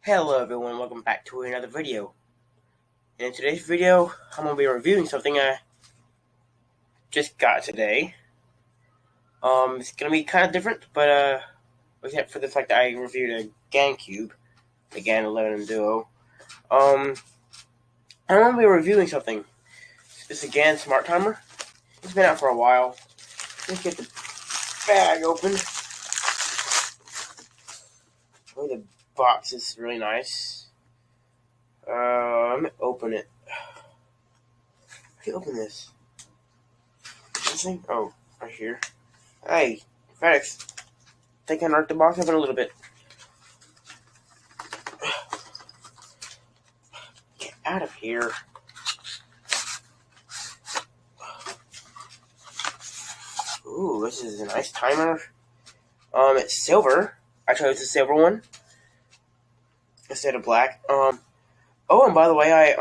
Hello everyone, welcome back to another video. And in today's video, I'm going to be reviewing something I just got today. It's going to be kind of different, but except for the fact that I reviewed a Gan Cube, the Gan 11 Duo. I'm going to be reviewing something. It's a Gan Smart Timer. It's been out for a while. Let's get the bag open. Oh, the box is really nice. Let me open it. How do you open this? This thing? Oh, right here. Hey, FedEx. They can arc the box open a little bit. Get out of here. Ooh, this is a nice timer. It's silver. I chose the silver one instead of black. Oh, and by the way, I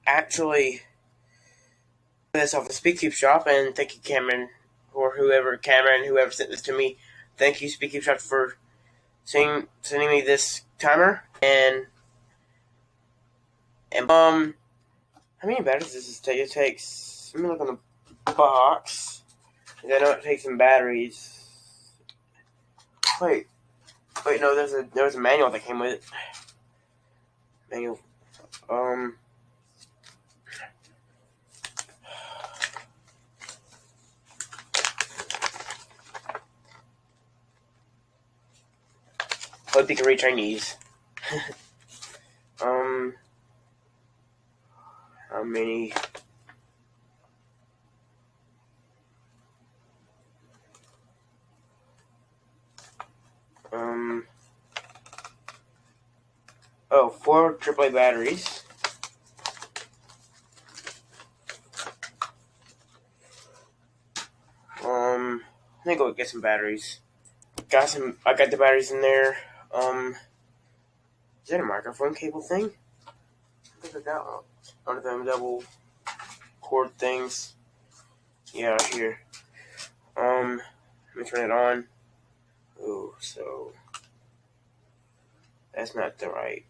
actually got this off the SpeakCube shop, and thank you, Cameron, or whoever sent this to me. Thank you, SpeakCube shop, for sending me this timer. And how many batteries does this take? It takes. Let me look on the box. I know it takes some batteries. Wait, no, there was a manual that came with it. Manual. Hope you can read Chinese. How many? Oh, 4 AAA batteries. Let me go get some batteries. I got the batteries in there. Is that a microphone cable thing? I think I got one of them double cord things. Yeah, here. Let me turn it on. Oh, so that's not the right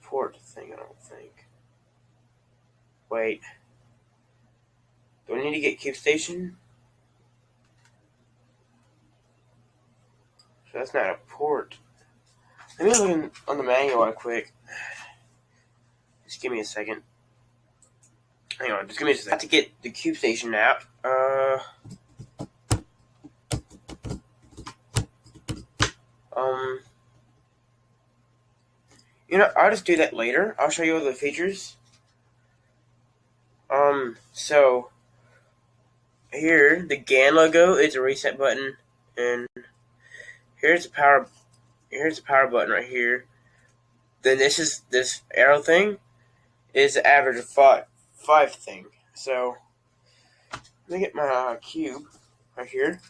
port thing, I don't think. Wait. Do I need to get Cube Station? So that's not a port. Let me look on the manual right quick. Just give me a second. Hang on, just give me a second. I have to get the Cube Station app. I'll just do that later. I'll show you all the features. So here the GAN logo is a reset button, and here's the power button right here. Then this arrow thing is the average of five thing. So let me get my cube right here.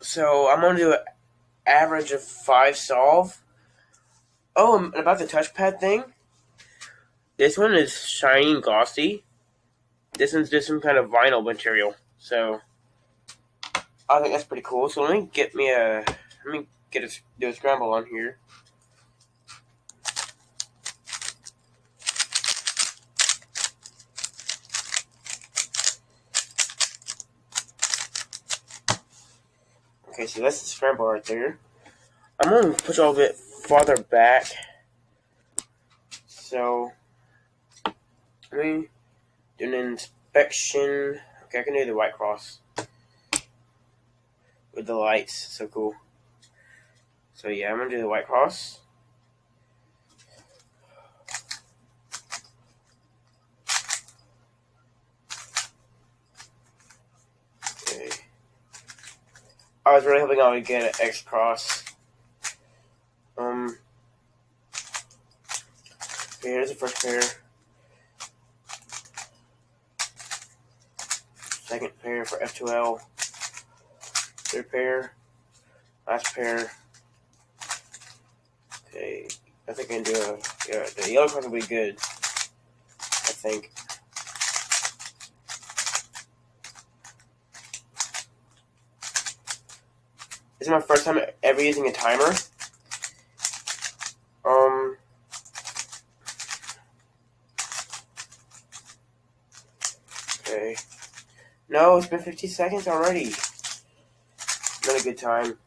So I'm gonna do an average of 5 solve. Oh, and about the touchpad thing. This one is shiny and glossy. This one's just some kind of vinyl material. So I think that's pretty cool. So let me do a scramble on here. Okay, so that's the scramble right there. I'm going to push a little bit farther back. So, let me do an inspection. Okay, I can do the white cross with the lights. So cool. So yeah, I'm going to do the white cross. Okay. I was really hoping I would get an X cross. Okay, here's the first pair. Second pair for F2L. Third pair. Last pair. Okay, I think I can do the yellow cross will be good. I think. This is my first time ever using a timer. Okay. No, it's been 50 seconds already. Not a good time.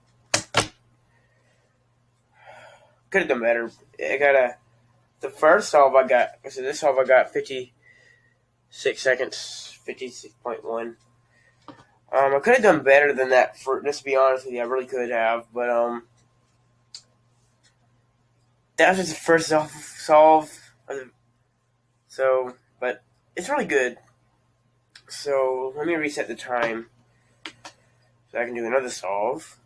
Could have done better. The first solve I got, so this solve I got 56 seconds, 56.1. I could have done better than that, for just to be honest with you. I really could have, but that was just the first solve. So, but it's really good. So let me reset the time so I can do another solve.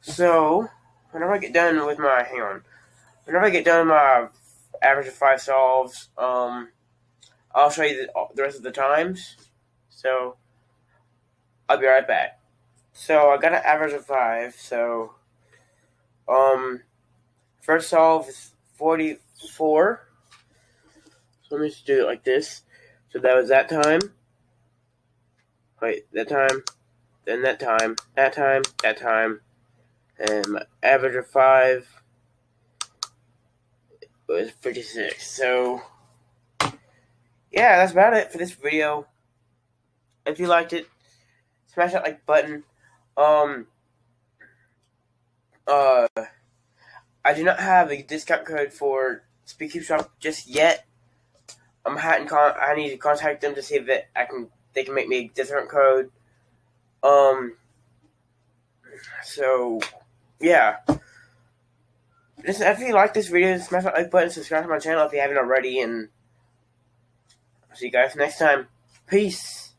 So whenever I get done with my average of 5 solves, I'll show you the rest of the times. So I'll be right back. So I got an average of 5. So first solve is 44. So let me just do it like this. So that was that time. Wait, that time. Then that time. That time. That time. And my average of 5 was 56. So yeah, that's about it for this video. If you liked it, smash that like button. I do not have a discount code for SpeedCube Shop just yet. I need to contact them to see if they can make me a discount code. So yeah. Listen, if you like this video, smash that like button, subscribe to my channel if you haven't already, and I'll see you guys next time. Peace.